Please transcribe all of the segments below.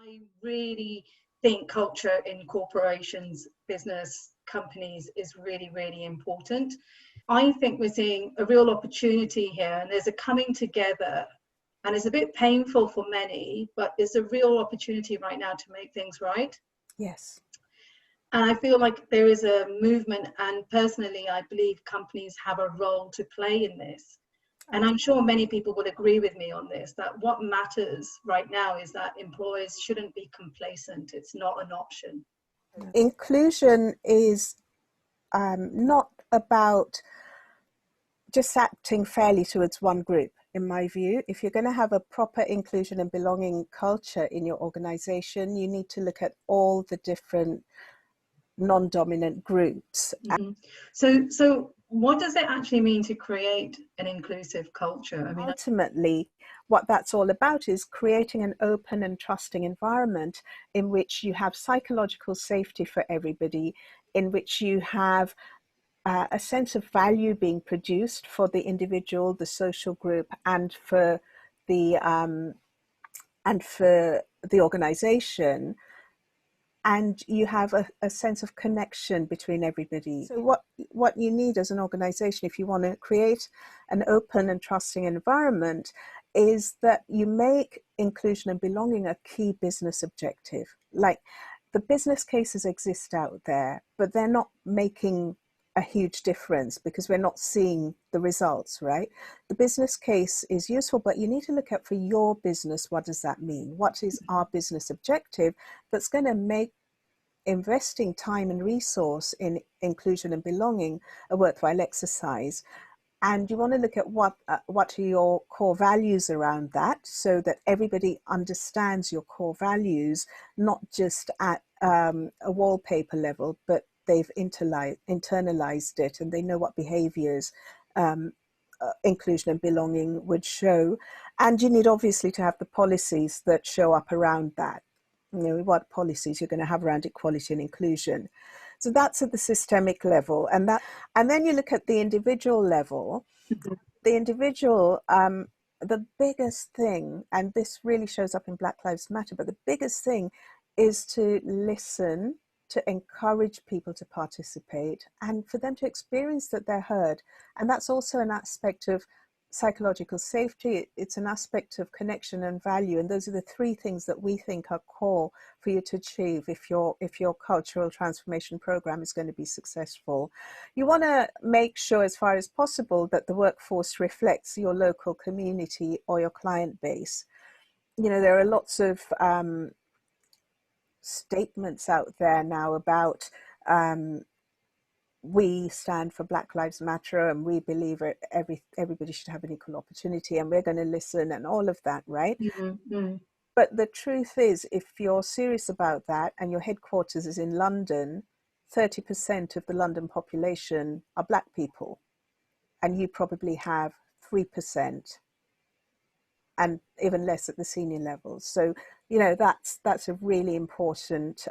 I really think culture in corporations, business, companies is really, really important. I think we're seeing a real opportunity here, and there's a coming together, and it's a bit painful for many, but there's a real opportunity right now to make things right. Yes. And I feel like there is a movement, and personally, I believe companies have a role to play in this. And I'm sure many people would agree with me on this, that what matters right now is that employers shouldn't be complacent. It's not an option. Inclusion is not about just acting fairly towards one group, in my view. If you're going to have a proper inclusion and belonging culture in your organization, you need to look at all the different non-dominant groups. Mm-hmm. So what does it actually mean to create an inclusive culture? I mean, ultimately, what that's all about is creating an open and trusting environment in which you have psychological safety for everybody, in which you have a sense of value being produced for the individual, the social group, and for the organization, and you have a sense of connection between everybody. So what you need as an organization, if you want to create an open and trusting environment, is that you make inclusion and belonging a key business objective. Like, the business cases exist out there, but they're not making a huge difference because we're not seeing the results, right? The business case is useful, but you need to look at, for your business, what does that mean? What is our business objective that's going to make investing time and resource in inclusion and belonging a worthwhile exercise? And you want to look at what are your core values around that, so that everybody understands your core values, not just at a wallpaper level, but they've internalized it and they know what behaviors inclusion and belonging would show. And you need obviously to have the policies that show up around that. You know, what policies you're going to have around equality and inclusion. So that's at the systemic level. And then you look at the individual level. The individual, the biggest thing, and this really shows up in Black Lives Matter, but the biggest thing is to listen, to encourage people to participate, and for them to experience that they're heard. And that's also an aspect of psychological safety. It's an aspect of connection and value. And those are the three things that we think are core for you to achieve if your cultural transformation program is going to be successful. You want to make sure, as far as possible, that the workforce reflects your local community or your client base. You know, there are lots of statements out there now about we stand for Black Lives Matter and we believe everybody should have an equal opportunity and we're going to listen and all of that, right? mm-hmm. But the truth is, if you're serious about that and your headquarters is in London, 30% of the London population are Black people, and you probably have 3%, and even less at the senior levels. So, you know, that's a really important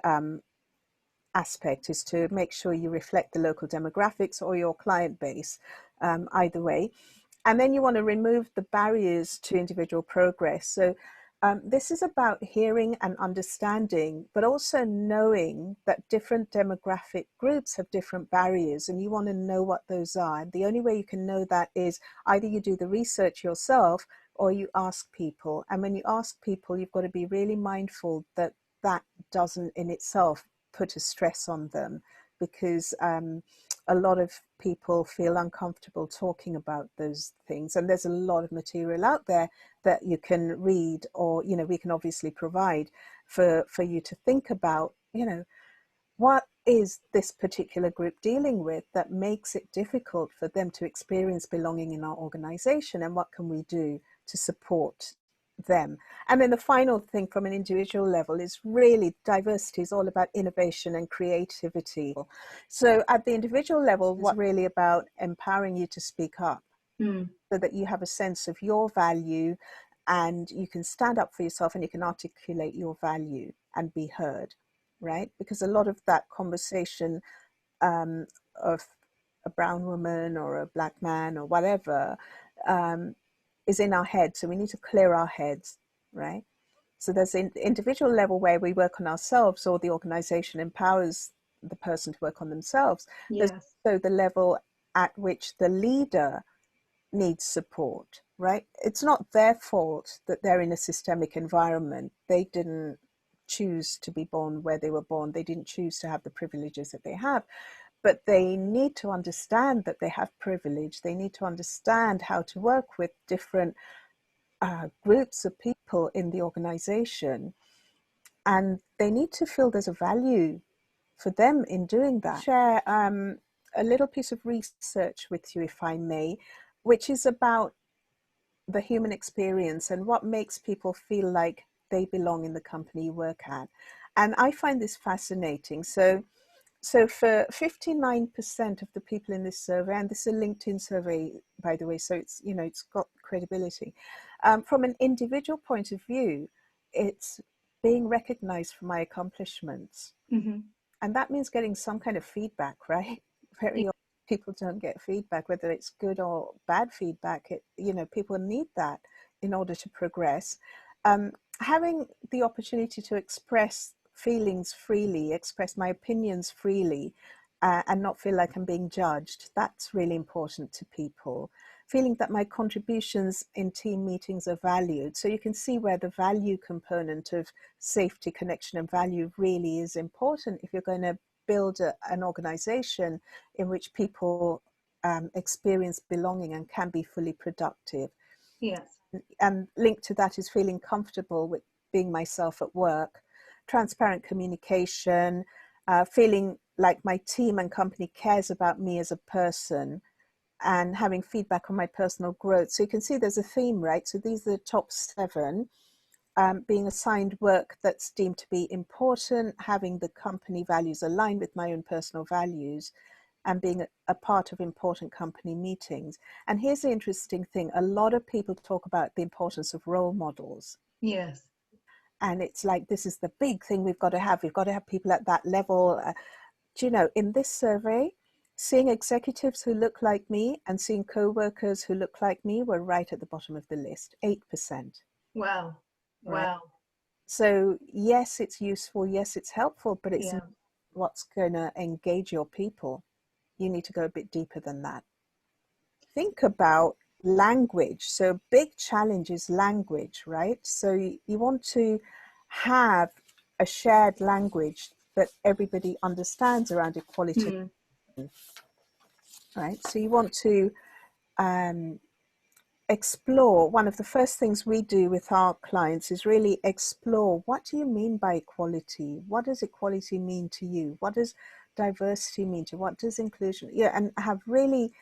aspect, is to make sure you reflect the local demographics or your client base, either way. And then you want to remove the barriers to individual progress. So this is about hearing and understanding, but also knowing that different demographic groups have different barriers, and you want to know what those are. And the only way you can know that is either you do the research yourself or you ask people. And when you ask people, you've got to be really mindful that that doesn't in itself put a stress on them, because a lot of people feel uncomfortable talking about those things. And there's a lot of material out there that you can read, or, you know, we can obviously provide for you to think about, you know, what is this particular group dealing with that makes it difficult for them to experience belonging in our organization, and what can we do to support them. And then the final thing from an individual level is really diversity is all about innovation and creativity. So at the individual level, what's really about empowering you to speak up, so that you have a sense of your value and you can stand up for yourself and you can articulate your value and be heard, right? Because a lot of that conversation of a brown woman or a Black man or whatever is in our head. So we need to clear our heads, right? So there's an individual level where we work on ourselves, or the organization empowers the person to work on themselves. There's Yes. also the level at which the leader needs support, right? It's not their fault that they're in a systemic environment. They didn't choose to be born where they were born. They didn't choose to have the privileges that they have, but they need to understand that they have privilege. They need to understand how to work with different groups of people in the organization, and they need to feel there's a value for them in doing that. Share a little piece of research with you, if I may, which is about the human experience and what makes people feel like they belong in the company you work at. And I find this fascinating. So for 59% of the people in this survey, and this is a LinkedIn survey, by the way, so it's, you know, it's got credibility. From an individual point of view, it's being recognized for my accomplishments. Mm-hmm. And that means getting some kind of feedback, right? Very often people don't get feedback, whether it's good or bad feedback. You know, people need that in order to progress. Having the opportunity to express feelings freely, express my opinions freely, and not feel like I'm being judged, that's really important to people. Feeling that my contributions in team meetings are valued. So you can see where the value component of safety, connection, and value really is important if you're going to build an organization in which people experience belonging and can be fully productive. Yes. And linked to that is feeling comfortable with being myself at work, transparent communication, feeling like my team and company cares about me as a person, and having feedback on my personal growth. So you can see there's a theme, right? So these are the top 7. Being assigned work that's deemed to be important, having the company values aligned with my own personal values, and being a part of important company meetings. And here's the interesting thing. A lot of people talk about the importance of role models. Yes. And it's like, this is the big thing we've got to have. We've got to have people at that level. Do you know, in this survey, seeing executives who look like me and seeing co-workers who look like me were right at the bottom of the list, 8%. Wow. Right. Wow. So yes, it's useful. Yes, it's helpful, but it's not Yeah. what's going to engage your people. You need to go a bit deeper than that. Think about language. So big challenge is language, right? So you want to have a shared language that everybody understands around equality, right? So you want to explore. One of the first things we do with our clients is really explore, what do you mean by equality? What does equality mean to you? What does diversity mean to you? What does inclusion? Yeah, and have really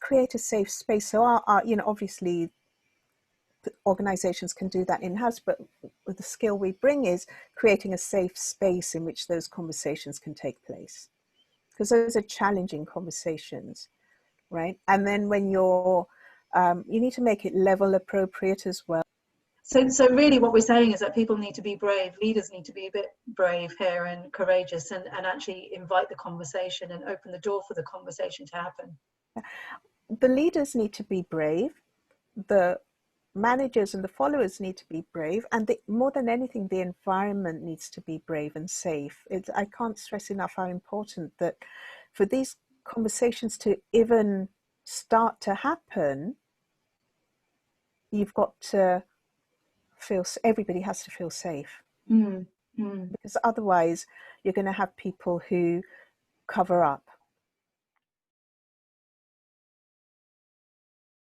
create a safe space. So our you know, obviously organizations can do that in-house, but the skill we bring is creating a safe space in which those conversations can take place, because those are challenging conversations, right? And then when you're you need to make it level appropriate as well. So really what we're saying is that people need to be brave, leaders need to be a bit brave here and courageous, and actually invite the conversation and open the door for the conversation to happen. The leaders need to be brave, the managers and the followers need to be brave, and more than anything, the environment needs to be brave and safe. I can't stress enough how important that for these conversations to even start to happen, you've got to feel, everybody has to feel safe. Because otherwise you're going to have people who cover up,